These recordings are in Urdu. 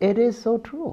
It is so true.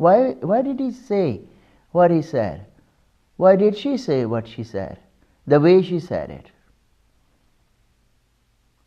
Why did he say what he said? Why did she say what she said? The way she said it.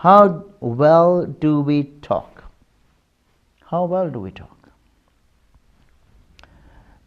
How well do we talk? How well do we talk?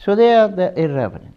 So they are the irreverent.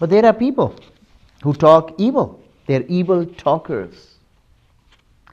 But there are people who talk evil. They're evil talkers.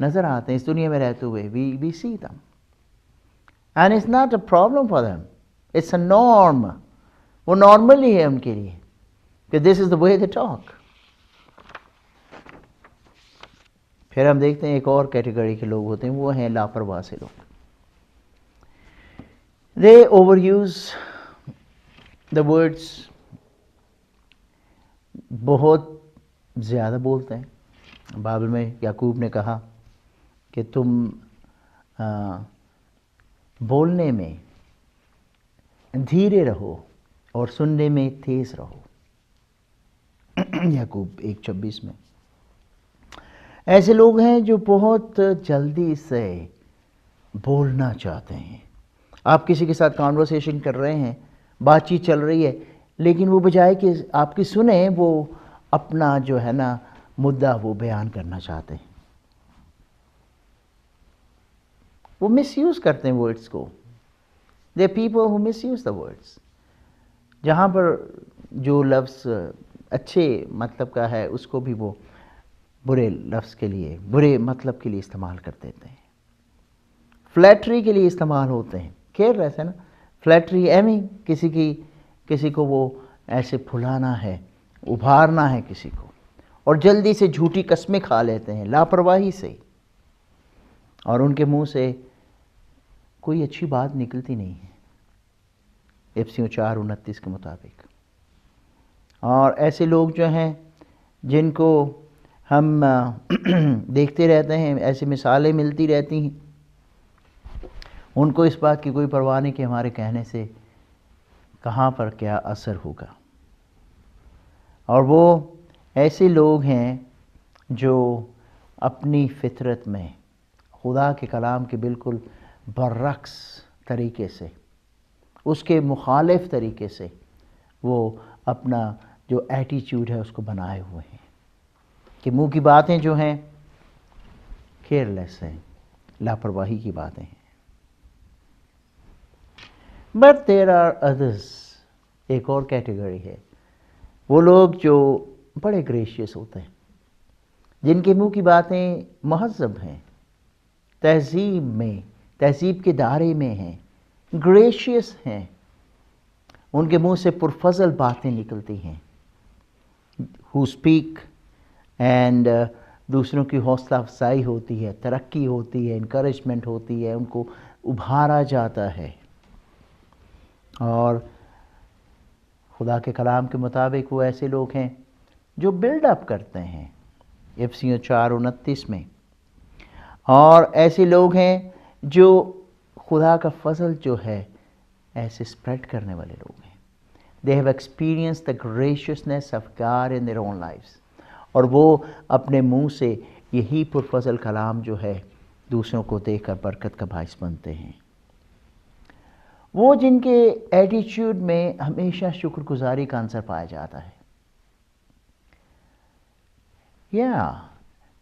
نظر آتے ہیں اس دنیا میں رہتے ہوئے. We see them. And it's not a problem for them. It's a norm. وہ نارمل ہی ہے ان کے لیے کہ this is the way they talk. پھر ہم دیکھتے ہیں ایک اور کیٹیگری کے لوگ ہوتے ہیں، وہ ہیں لاپرواہ سے لوگ. They overuse the words. بہت زیادہ بولتے ہیں. بائبل میں یعقوب نے کہا کہ تم بولنے میں دھیرے رہو اور سننے میں تیز رہو. یعقوب 1:26 میں. ایسے لوگ ہیں جو بہت جلدی سے بولنا چاہتے ہیں. آپ کسی کے ساتھ کانورسیشن کر رہے ہیں، بات چیت چل رہی ہے، لیکن وہ بجائے کہ آپ کی سنیں وہ اپنا جو ہے نا مدعا وہ بیان کرنا چاہتے ہیں. وہ مس یوز کرتے ہیں ورڈس کو. They people who miss use the words. جہاں پر جو لفظ اچھے مطلب کا ہے اس کو بھی وہ برے لفظ کے لیے، برے مطلب کے لیے استعمال کر دیتے ہیں. فلیٹری کے لیے استعمال ہوتے ہیں. خیر ویسے نا فلیٹری ایمی کسی کو وہ ایسے پھلانا ہے، ابھارنا ہے کسی کو، اور جلدی سے جھوٹی قسمیں کھا لیتے ہیں لاپرواہی سے، اور ان کے منہ سے کوئی اچھی بات نکلتی نہیں ہے افسیوں 4:29 کے مطابق. اور ایسے لوگ جو ہیں جن کو ہم دیکھتے رہتے ہیں، ایسی مثالیں ملتی رہتی ہیں، ان کو اس بات کی کوئی پرواہ نہیں کہ ہمارے کہنے سے کہاں پر کیا اثر ہوگا. اور وہ ایسے لوگ ہیں جو اپنی فطرت میں خدا کے کلام کے بالکل برعکس طریقے سے، اس کے مخالف طریقے سے وہ اپنا جو ایٹیچیوڈ ہے اس کو بنائے ہوئے ہیں کہ منہ کی باتیں جو ہیں کیئر لیس ہیں، لاپرواہی کی باتیں ہیں. بٹ دیر آر ادرس. ایک اور کیٹیگری ہے، وہ لوگ جو بڑے گریشیس ہوتے ہیں، جن کے منہ کی باتیں مہذب ہیں، تہذیب کے دائرے میں ہیں، گریشیس ہیں. ان کے منہ سے پرفضل باتیں نکلتی ہیں. who speak and دوسروں کی حوصلہ افزائی ہوتی ہے، ترقی ہوتی ہے، انکریجمنٹ ہوتی ہے، ان کو ابھارا جاتا ہے. اور خدا کے کلام کے مطابق وہ ایسے لوگ ہیں جو بلڈ اپ کرتے ہیں افسیوں 4:29 میں. اور ایسے لوگ ہیں جو خدا کا فضل جو ہے ایسے اسپریڈ کرنے والے لوگ ہیں. They have experienced the graciousness of God in their own lives. اور وہ اپنے منہ سے یہی پرفضل کلام جو ہے دوسروں کو دے کر برکت کا باعث بنتے ہیں. وہ جن کے ایٹیچیوڈ میں ہمیشہ شکر گزاری کا عنصر پایا جاتا ہے.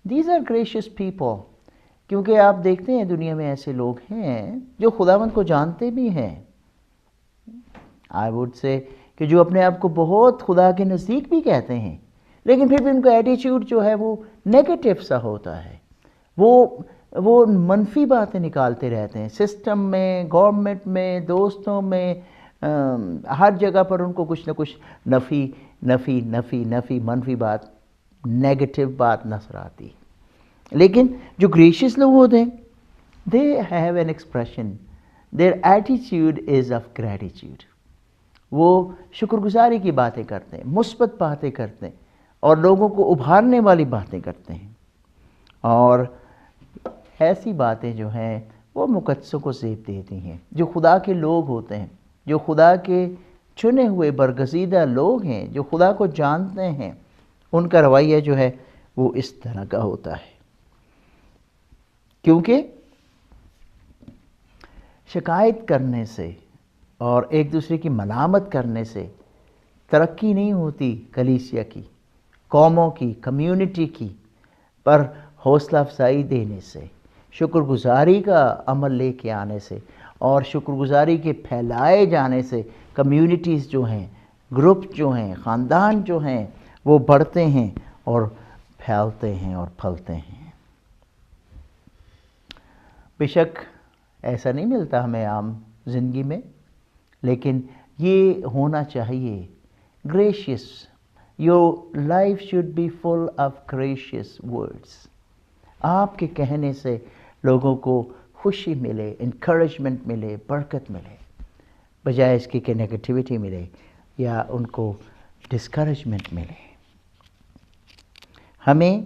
These are gracious people. کیونکہ آپ دیکھتے ہیں دنیا میں ایسے لوگ ہیں جو خداوند کو جانتے بھی ہیں. I would say کہ جو اپنے آپ کو بہت خدا کے نزدیک بھی کہتے ہیں، لیکن پھر بھی ان کا ایٹیچیوڈ جو ہے وہ نیگیٹو سا ہوتا ہے. وہ منفی باتیں نکالتے رہتے ہیں. سسٹم میں، گورنمنٹ میں، دوستوں میں، ہر جگہ پر ان کو کچھ نہ کچھ نفی منفی بات، نیگیٹو بات نظر آتی ہے. لیکن جو گریشیس لوگ ہوتے ہیں they have an expression, their attitude is of gratitude. وہ شکر گزاری کی باتیں کرتے ہیں، مثبت باتیں کرتے ہیں، اور لوگوں کو ابھارنے والی باتیں کرتے ہیں. اور ایسی باتیں جو ہیں وہ مقدسوں کو زیب دیتی ہیں. جو خدا کے لوگ ہوتے ہیں، جو خدا کے چنے ہوئے برگزیدہ لوگ ہیں، جو خدا کو جانتے ہیں، ان کا رویہ جو ہے وہ اس طرح کا ہوتا ہے. کیونکہ شکایت کرنے سے اور ایک دوسرے کی ملامت کرنے سے ترقی نہیں ہوتی کلیسیا کی، قوموں کی، کمیونٹی کی. پر حوصلہ افزائی دینے سے، شکر گزاری کا عمل لے کے آنے سے، اور شکر گزاری کے پھیلائے جانے سے کمیونٹیز جو ہیں، گروپ جو ہیں، خاندان جو ہیں، وہ بڑھتے ہیں اور پھیلتے ہیں اور پھلتے ہیں. بے شک ایسا نہیں ملتا ہمیں عام زندگی میں، لیکن یہ ہونا چاہیے gracious. Your life should be full of gracious words. آپ کے کہنے سے لوگوں کو خوشی ملے، انکریجمنٹ ملے، برکت ملے، بجائے اس کی کہ نگیٹیوٹی ملے یا ان کو ڈسکریجمنٹ ملے. ہمیں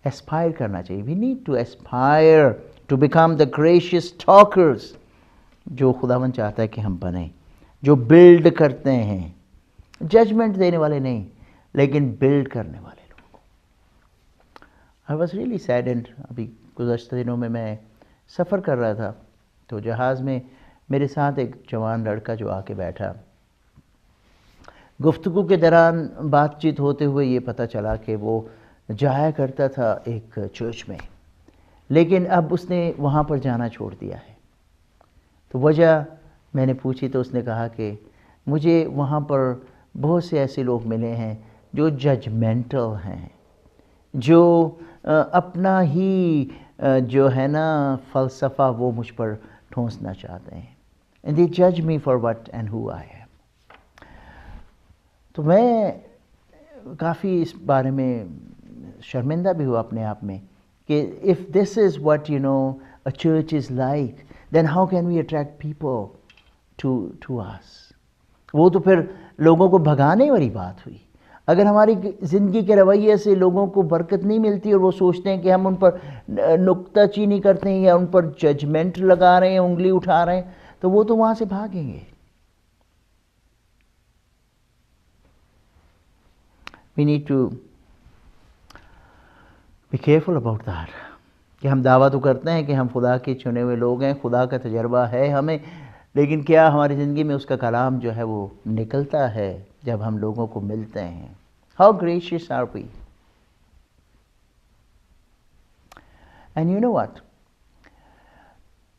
اسپائر کرنا چاہیے. We need to aspire to become the gracious talkers, جو خداوند چاہتا ہے کہ ہم بنیں، جو بلڈ کرتے ہیں، ججمنٹ دینے والے نہیں لیکن بلڈ کرنے والے لوگ. I was really saddened. ابھی گزشتہ دنوں میں سفر کر رہا تھا تو جہاز میں میرے ساتھ ایک جوان لڑکا جو آ کے بیٹھا. گفتگو کے دوران بات چیت ہوتے ہوئے یہ پتہ چلا کہ وہ جایا کرتا تھا ایک چرچ میں، لیکن اب اس نے وہاں پر جانا چھوڑ دیا ہے. تو وجہ میں نے پوچھی تو اس نے کہا کہ مجھے وہاں پر بہت سے ایسے لوگ ملے ہیں جو ججمنٹل ہیں، جو اپنا ہی جو ہے نا فلسفہ وہ مجھ پر ٹھونسنا چاہتے ہیں. And they judge me for what and who I am. تو میں کافی اس بارے میں شرمندہ بھی ہوا اپنے آپ میں کہ if this is what a church is like, then how can we attract people to us? وہ تو پھر لوگوں کو بھگانے والی بات ہوئی. اگر ہماری زندگی کے رویے سے لوگوں کو برکت نہیں ملتی اور وہ سوچتے ہیں کہ ہم ان پر نکتہ چینی کرتے ہیں یا ان پر ججمنٹ لگا رہے ہیں، انگلی اٹھا رہے ہیں، تو وہ تو وہاں سے بھاگیں گے. We need to be careful about that. کہ ہم دعویٰ تو کرتے ہیں کہ ہم خدا کے چنے ہوئے لوگ ہیں، خدا کا تجربہ ہے ہمیں، لیکن کیا ہماری زندگی میں اس کا کلام جو ہے وہ نکلتا ہے جب ہم لوگوں کو ملتے ہیں؟ How gracious are we? And you know what?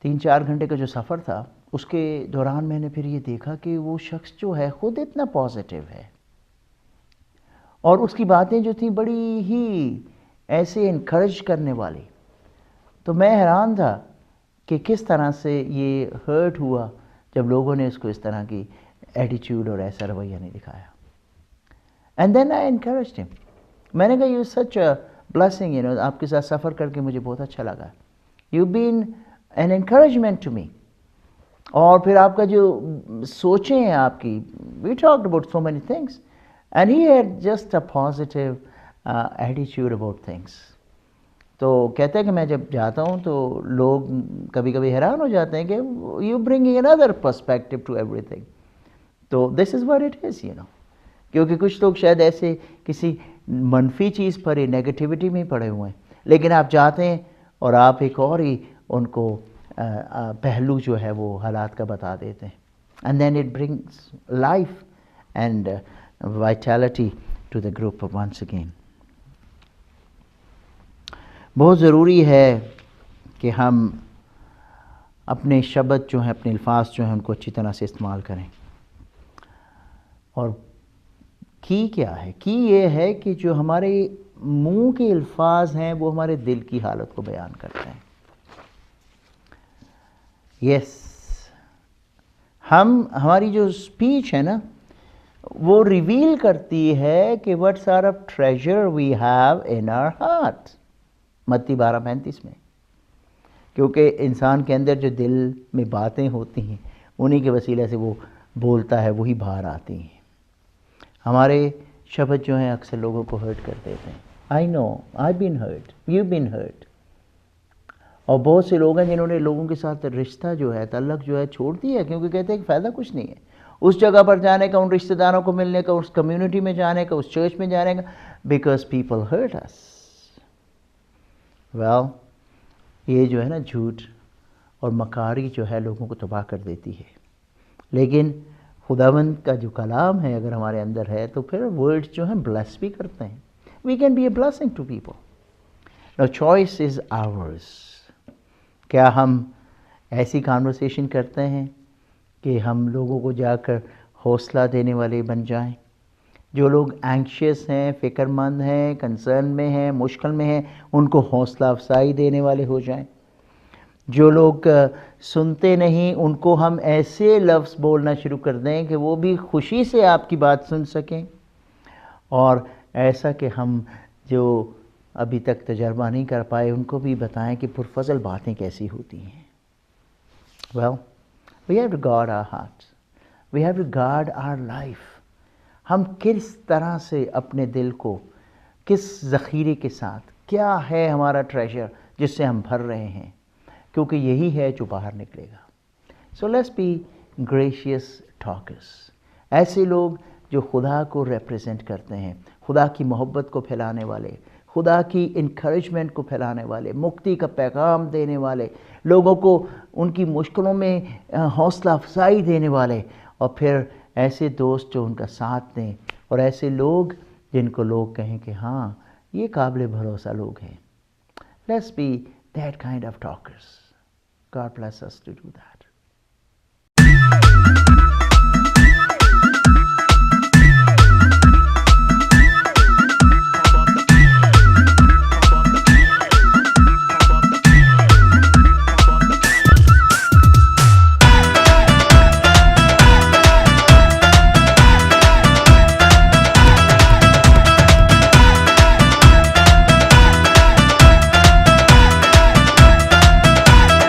3-4 گھنٹے کا جو سفر تھا اس کے دوران میں نے پھر یہ دیکھا کہ وہ شخص جو ہے خود اتنا پازیٹیو ہے، اور اس کی باتیں جو تھیں بڑی ہی ایسے انکریج کرنے والی. تو میں حیران تھا کہ کس طرح سے یہ ہرٹ ہوا جب لوگوں نے اس کو اس طرح کی ایٹیچیوڈ اور ایسا رویہ نہیں دکھایا. اینڈ دین آئی انکریجڈ ہم. میں نے کہا یو سچ اے بلیسنگ، آپ کے ساتھ سفر کر کے مجھے بہت اچھا لگا. You been an encouragement to me. اور پھر آپ کا جو سوچیں ہیں آپ کی، we talked about so many things and he had just a positive ایٹیچیوڈ اباؤٹ تھنگس. تو کہتے ہیں کہ میں جب جاتا ہوں تو لوگ کبھی کبھی حیران ہو جاتے ہیں کہ you bring another perspective to everything. تو دس از what it is. کیونکہ کچھ لوگ شاید ایسے کسی منفی چیز پر ہی، نیگیٹیوٹی میں ہی پڑے ہوئے ہیں، لیکن آپ جاتے ہیں اور آپ ایک اور ہی ان کو پہلو جو ہے وہ حالات کا بتا دیتے ہیں. And then it brings life and vitality to the group once again. بہت ضروری ہے کہ ہم اپنے شبد جو ہیں، اپنے الفاظ جو ہیں، ان کو اچھی طرح سے استعمال کریں. اور کی کیا ہے؟ کی یہ ہے کہ جو ہمارے منہ کے الفاظ ہیں وہ ہمارے دل کی حالت کو بیان کرتے ہیں. یس، ہماری جو اسپیچ ہے نا وہ ریویل کرتی ہے کہ what sort of treasure we have in our heart. متی 12:35 میں. کیونکہ انسان کے اندر جو دل میں باتیں ہوتی ہیں انہی کے وسیلے سے وہ بولتا ہے، وہی باہر آتی ہیں. ہمارے شبد جو ہیں اکثر لوگوں کو ہرٹ کر دیتے ہیں. آئی نو، آئی بین ہرٹ، یو بین ہرٹ. اور بہت سے لوگ ہیں جنہوں نے لوگوں کے ساتھ رشتہ جو ہے، تعلق جو ہے چھوڑ دیا ہے، کیونکہ کہتے ہیں کہ فائدہ کچھ نہیں ہے اس جگہ پر جانے کا، ان رشتہ داروں کو ملنے کا، اس کمیونٹی میں جانے کا، اس چرچ میں جانے کا، because people hurt us. Well, یہ جو ہے نا جھوٹ اور مکاری جو ہے لوگوں کو تباہ کر دیتی ہے. لیکن خداوند کا جو کلام ہے اگر ہمارے اندر ہے تو پھر ورڈ جو ہیں بلیس بھی کرتے ہیں. We can be a blessing to people. No choice is ours. کیا ہم ایسی کانورسیشن کرتے ہیں کہ ہم لوگوں کو جا کر حوصلہ دینے والے بن جائیں؟ جو لوگ اینکشیس ہیں، فکر مند ہیں، کنسرن میں ہیں، مشکل میں ہیں، ان کو حوصلہ افزائی دینے والے ہو جائیں. جو لوگ سنتے نہیں ان کو ہم ایسے لفظ بولنا شروع کر دیں کہ وہ بھی خوشی سے آپ کی بات سن سکیں، اور ایسا کہ ہم جو ابھی تک تجربہ نہیں کر پائے ان کو بھی بتائیں کہ پرفضل باتیں کیسی ہوتی ہیں۔ Well, we have to guard our hearts. We have to guard our life. ہم کس طرح سے اپنے دل کو کس ذخیرے کے ساتھ، کیا ہے ہمارا ٹریجر جس سے ہم بھر رہے ہیں، کیونکہ یہی ہے جو باہر نکلے گا۔ So let's be gracious talkers. ایسے لوگ جو خدا کو ریپریزنٹ کرتے ہیں، خدا کی محبت کو پھیلانے والے، خدا کی انکریجمنٹ کو پھیلانے والے، مکتی کا پیغام دینے والے، لوگوں کو ان کی مشکلوں میں حوصلہ افزائی دینے والے، اور پھر ایسے دوست جو ان کا ساتھ دیں، اور ایسے لوگ جن کو لوگ کہیں کہ ہاں یہ قابل بھروسہ لوگ ہیں۔ Let's be that kind of talkers. God bless us to do that.